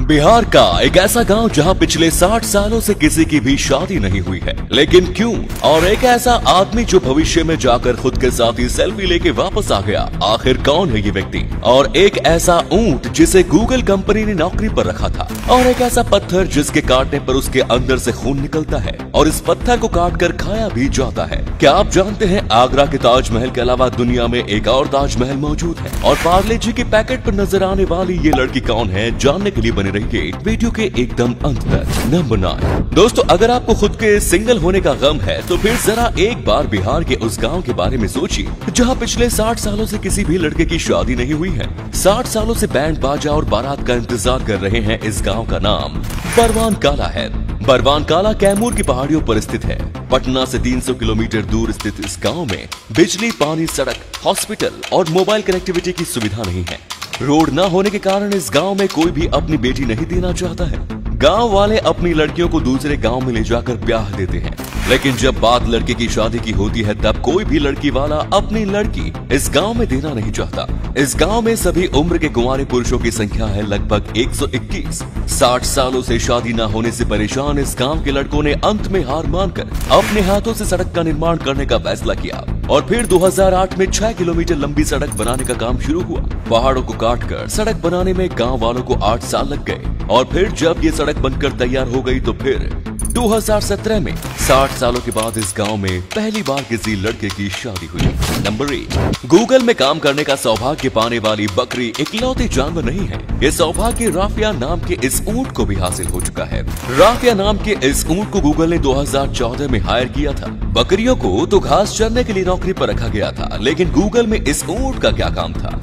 बिहार का एक ऐसा गांव जहां पिछले 60 सालों से किसी की भी शादी नहीं हुई है, लेकिन क्यों? और एक ऐसा आदमी जो भविष्य में जाकर खुद के साथ ही सेल्फी लेके वापस आ गया। आखिर कौन है ये व्यक्ति? और एक ऐसा ऊंट जिसे गूगल कंपनी ने नौकरी पर रखा था, और एक ऐसा पत्थर जिसके काटने पर उसके अंदर से खून निकलता है और इस पत्थर को काट कर खाया भी जाता है। क्या आप जानते हैं आगरा के ताजमहल के अलावा दुनिया में एक और ताजमहल मौजूद है? और पार्ले जी के पैकेट पर नजर आने वाली ये लड़की कौन है, जानने के लिए बने रहिए वीडियो के एकदम अंत तक। नंबर 9। दोस्तों, अगर आपको खुद के सिंगल होने का गम है तो फिर जरा एक बार बिहार के उस गांव के बारे में सोचिए जहां पिछले 60 सालों से किसी भी लड़के की शादी नहीं हुई है। 60 सालों से बैंड बाजा और बारात का इंतजार कर रहे हैं। इस गांव का नाम बरवान काला है। बरवान काला कैमूर की पहाड़ियों पर स्थित है। पटना से 300 किलोमीटर दूर स्थित इस गांव में बिजली, पानी, सड़क, हॉस्पिटल और मोबाइल कनेक्टिविटी की सुविधा नहीं है। रोड न होने के कारण इस गांव में कोई भी अपनी बेटी नहीं देना चाहता है। गांव वाले अपनी लड़कियों को दूसरे गांव में ले जाकर ब्याह देते हैं, लेकिन जब बात लड़के की शादी की होती है तब कोई भी लड़की वाला अपनी लड़की इस गांव में देना नहीं चाहता। इस गांव में सभी उम्र के कुंवारे पुरुषों की संख्या है लगभग 121। 60 सालों से शादी न होने से परेशान इस गांव के लड़कों ने अंत में हार मानकर अपने हाथों से सड़क का निर्माण करने का फैसला किया और फिर 2008 में 6 किलोमीटर लंबी सड़क बनाने का काम शुरू हुआ। पहाड़ों को काटकर सड़क बनाने में गांव वालों को 8 साल लग गए और फिर जब ये सड़क बनकर तैयार हो गई तो फिर 2017 में 60 सालों के बाद इस गांव में पहली बार किसी लड़के की शादी हुई। नंबर 8। गूगल में काम करने का सौभाग्य पाने वाली बकरी इकलौती जानवर नहीं है। ये सौभाग्य राफिया नाम के इस ऊंट को भी हासिल हो चुका है। राफिया नाम के इस ऊंट को गूगल ने 2014 में हायर किया था। बकरियों को तो घास चरने के लिए नौकरी पर रखा गया था, लेकिन गूगल में इस ऊंट का क्या काम था?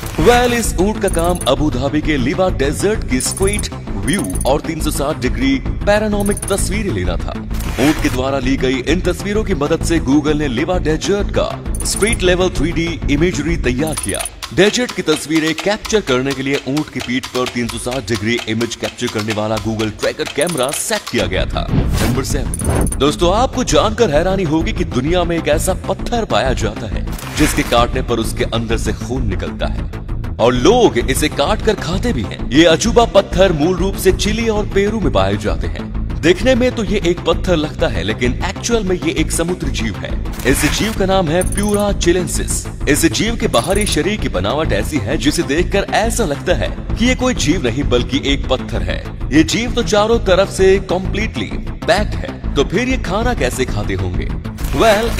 इस ऊंट का काम अबू धाबी के लिवा डेजर्ट की स्ट्रीट व्यू और 360 डिग्री पैरानोमिक तस्वीरें लेना था। ऊंट के द्वारा ली गई इन तस्वीरों की मदद से गूगल ने लिवा डेजर्ट का स्ट्रीट लेवल 3D इमेजरी तैयार किया। डेजर्ट की तस्वीरें कैप्चर करने के लिए ऊंट की पीठ पर 360 डिग्री इमेज कैप्चर करने वाला गूगल ट्रैकर कैमरा सेट किया गया था। नंबर 7। दोस्तों, आपको जानकर हैरानी होगी कि दुनिया में एक ऐसा पत्थर पाया जाता है जिसके काटने पर उसके अंदर से खून निकलता है और लोग इसे काट कर खाते भी हैं। ये अजूबा पत्थर मूल रूप से चिली और पेरू में पाए जाते हैं। देखने में तो ये एक पत्थर लगता है, लेकिन एक्चुअल में ये एक समुद्री जीव है। इस जीव का नाम है प्यूरा चिलेंसिस। इस जीव के बाहरी शरीर की बनावट ऐसी है जिसे देखकर ऐसा लगता है कि ये कोई जीव नहीं बल्कि एक पत्थर है। ये जीव तो चारों तरफ से कम्प्लीटली पैक्ड है, तो फिर ये खाना कैसे खाते होंगे?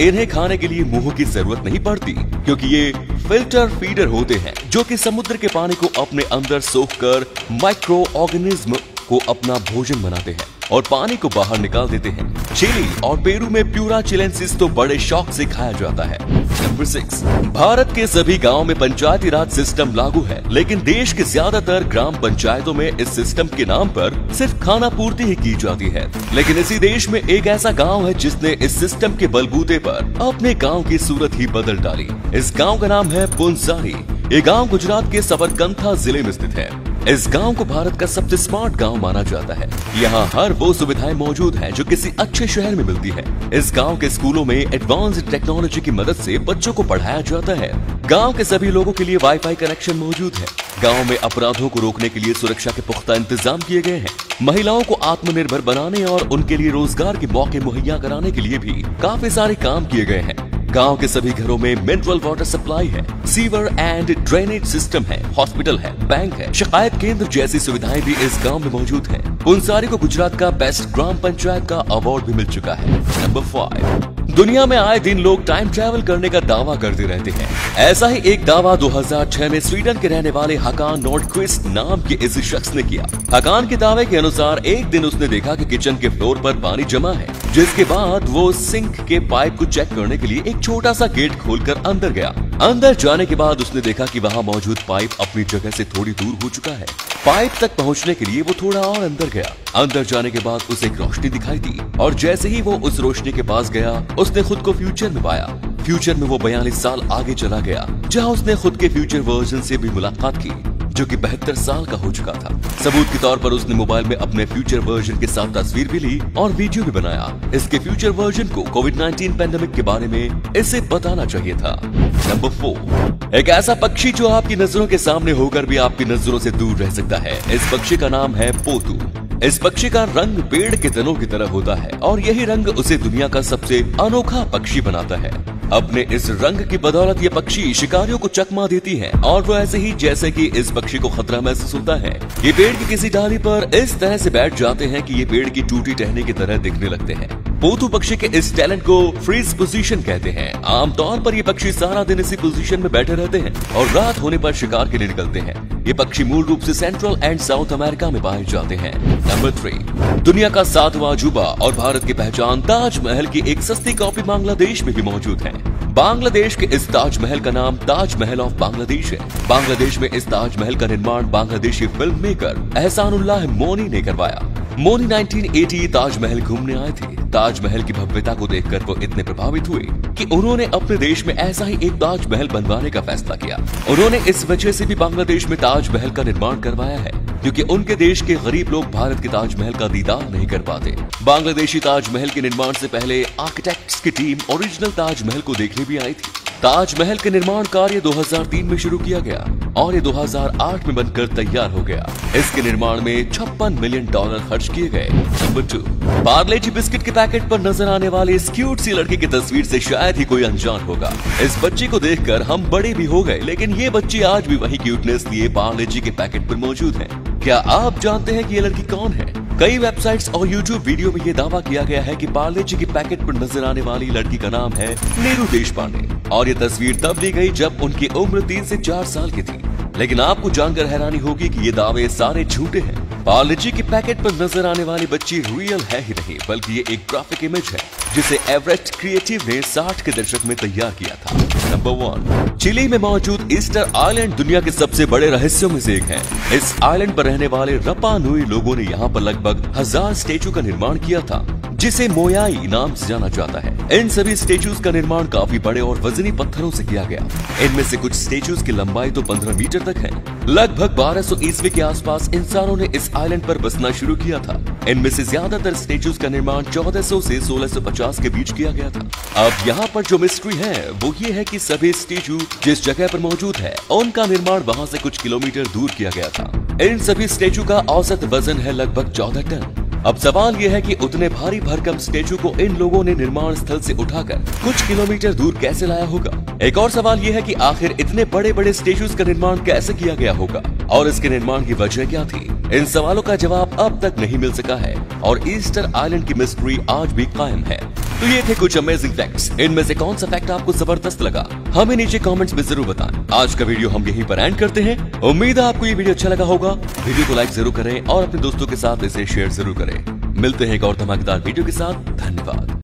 इन्हें खाने के लिए मुंह की जरूरत नहीं पड़ती, क्योंकि ये फिल्टर फीडर होते हैं जो कि समुद्र के पानी को अपने अंदर सोखकर माइक्रो ऑर्गेनिज्म को अपना भोजन बनाते हैं और पानी को बाहर निकाल देते हैं। चिली और पेरू में प्यूरा चिलेंसिस तो बड़े शौक से खाया जाता है। नंबर 6। भारत के सभी गांवों में पंचायती राज सिस्टम लागू है, लेकिन देश के ज्यादातर ग्राम पंचायतों में इस सिस्टम के नाम पर सिर्फ खाना पूर्ति ही की जाती है। लेकिन इसी देश में एक ऐसा गांव है जिसने इस सिस्टम के बलबूते पर अपने गांव की सूरत ही बदल डाली। इस गांव का नाम है पुंजारी। ये गांव गुजरात के सबरकंथा जिले में स्थित है। इस गांव को भारत का सबसे स्मार्ट गांव माना जाता है। यहाँ हर वो सुविधाएं मौजूद हैं जो किसी अच्छे शहर में मिलती है। इस गांव के स्कूलों में एडवांस्ड टेक्नोलॉजी की मदद से बच्चों को पढ़ाया जाता है। गांव के सभी लोगों के लिए वाईफाई कनेक्शन मौजूद है। गांव में अपराधों को रोकने के लिए सुरक्षा के पुख्ता इंतजाम किए गए हैं। महिलाओं को आत्मनिर्भर बनाने और उनके लिए रोजगार के मौके मुहैया कराने के लिए भी काफी सारे काम किए गए हैं। गांव के सभी घरों में मिनरल वाटर सप्लाई है, सीवर एंड ड्रेनेज सिस्टम है, हॉस्पिटल है, बैंक है, शिकायत केंद्र जैसी सुविधाएं भी इस गांव में मौजूद हैं। पुंजारी को गुजरात का बेस्ट ग्राम पंचायत का अवार्ड भी मिल चुका है। नंबर 5। दुनिया में आए दिन लोग टाइम ट्रैवल करने का दावा करते रहते हैं। ऐसा ही एक दावा 2006 में स्वीडन के रहने वाले हकान नॉर्डक्विस्ट नाम के इस शख्स ने किया। हकान के दावे के अनुसार एक दिन उसने देखा कि किचन के फ्लोर पर पानी जमा है, जिसके बाद वो सिंक के पाइप को चेक करने के लिए एक छोटा सा गेट खोलकर अंदर गया। अंदर जाने के बाद उसने देखा कि वहाँ मौजूद पाइप अपनी जगह से थोड़ी दूर हो चुका है। पाइप तक पहुँचने के लिए वो थोड़ा और अंदर गया। अंदर जाने के बाद उसे एक रोशनी दिखाई दी और जैसे ही वो उस रोशनी के पास गया उसने खुद को फ्यूचर में पाया। फ्यूचर में वो 42 साल आगे चला गया, जहाँ उसने खुद के फ्यूचर वर्जन से भी मुलाकात की। जो कि 72 साल का हो चुका था। सबूत के तौर पर उसने मोबाइल में अपने फ्यूचर वर्जन के साथ तस्वीर भी ली और वीडियो भी बनाया। इसके फ्यूचर वर्जन को कोविड-19 पैंडेमिक के बारे में इसे बताना चाहिए था। नंबर 4, एक ऐसा पक्षी जो आपकी नजरों के सामने होकर भी आपकी नजरों से दूर रह सकता है। इस पक्षी का नाम है पोतू। इस पक्षी का रंग पेड़ के तनों की तरह होता है और यही रंग उसे दुनिया का सबसे अनोखा पक्षी बनाता है। अपने इस रंग की बदौलत ये पक्षी शिकारियों को चकमा देती है और वो ऐसे ही जैसे कि इस पक्षी को खतरा महसूस होता है। ये पेड़ की किसी डाली पर इस तरह से बैठ जाते हैं कि ये पेड़ की टूटी टहनी की तरह दिखने लगते हैं। पोतू पक्षी के इस टैलेंट को फ्रीज पोजीशन कहते हैं। आमतौर पर ये पक्षी सारा दिन इसी पोजीशन में बैठे रहते हैं और रात होने पर शिकार के लिए निकलते हैं। ये पक्षी मूल रूप से सेंट्रल एंड साउथ अमेरिका में पाए जाते हैं। नंबर 3, दुनिया का 7वां अजूबा और भारत की पहचान ताजमहल की एक सस्ती कॉपी बांग्लादेश में भी मौजूद है। बांग्लादेश के इस ताजमहल का नाम ताजमहल ऑफ बांग्लादेश है। बांग्लादेश में इस ताजमहल का निर्माण बांग्लादेशी फिल्म मेकर एहसानुल्लाह मोनी ने करवाया। मोनी 1980 ताजमहल घूमने आए थे। ताजमहल की भव्यता को देखकर वो इतने प्रभावित हुए कि उन्होंने अपने देश में ऐसा ही एक ताजमहल बनवाने का फैसला किया। उन्होंने इस वजह से भी बांग्लादेश में ताजमहल का निर्माण करवाया है क्योंकि उनके देश के गरीब लोग भारत के ताजमहल का दीदार नहीं कर पाते। बांग्लादेशी ताजमहल के निर्माण से पहले आर्किटेक्ट्स की टीम ओरिजिनल ताजमहल को देखने भी आई थी। ताजमहल के निर्माण कार्य 2003 में शुरू किया गया और ये 2008 में बनकर तैयार हो गया। इसके निर्माण में $56 मिलियन खर्च किए गए। नंबर 2, पार्ले जी बिस्किट के पैकेट पर नजर आने वाली इस क्यूट सी लड़की की तस्वीर से शायद ही कोई अनजान होगा। इस बच्ची को देखकर हम बड़े भी हो गए, लेकिन ये बच्ची आज भी वही क्यूटनेस लिए पार्ले जी के पैकेट पर मौजूद है। क्या आप जानते हैं कि ये लड़की कौन है? कई वेबसाइट्स और यूट्यूब वीडियो में ये दावा किया गया है कि पार्ले जी के पैकेट पर नजर आने वाली लड़की का नाम है नीरू देशपांडे और ये तस्वीर तब ली गई जब उनकी उम्र 3 से 4 साल की थी। लेकिन आपको जानकर हैरानी होगी कि ये दावे सारे झूठे हैं। पार्ले जी के पैकेट पर नजर आने वाली बच्ची रियल है ही नहीं, बल्कि ये एक ग्राफिक इमेज है जिसे एवरेस्ट क्रिएटिव ने 60 के दशक में तैयार किया था। नंबर 1, चिली में मौजूद ईस्टर आइलैंड दुनिया के सबसे बड़े रहस्यों में से एक है। इस आइलैंड पर रहने वाले रपा नुई लोगों ने यहाँ पर लगभग 1000 स्टेचू का निर्माण किया था जिसे मोयाई नाम से जाना जाता है। इन सभी स्टेचूज का निर्माण काफी बड़े और वजनी पत्थरों से किया गया। इनमें से कुछ स्टेचूज की लंबाई तो 15 मीटर तक है। लगभग 1200 ईस्वी के आसपास इंसानों ने इस आइलैंड पर बसना शुरू किया था। इनमें से ज्यादातर स्टेचूज का निर्माण 1400 से 1650 के बीच किया गया था। अब यहाँ पर जो मिस्ट्री है वो ये है कि सभी स्टेचू जिस जगह पर मौजूद है उनका निर्माण वहाँ से कुछ किलोमीटर दूर किया गया था। इन सभी स्टेचू का औसत वजन है लगभग 14 टन। अब सवाल यह है कि उतने भारी भरकम स्टेचू को इन लोगों ने निर्माण स्थल से उठाकर कुछ किलोमीटर दूर कैसे लाया होगा। एक और सवाल यह है कि आखिर इतने बड़े बड़े स्टेचूज का निर्माण कैसे किया गया होगा और इसके निर्माण की वजह क्या थी। इन सवालों का जवाब अब तक नहीं मिल सका है और ईस्टर आइलैंड की मिस्ट्री आज भी कायम है। तो ये थे कुछ अमेजिंग फैक्ट्स। इनमें से कौन सा फैक्ट आपको जबरदस्त लगा हमें नीचे कमेंट्स में जरूर बताएं। आज का वीडियो हम यहीं पर एंड करते हैं। उम्मीद है आपको ये वीडियो अच्छा लगा होगा। वीडियो को लाइक जरूर करें और अपने दोस्तों के साथ इसे शेयर जरूर करें। मिलते हैं एक और धमाकेदार वीडियो के साथ। धन्यवाद।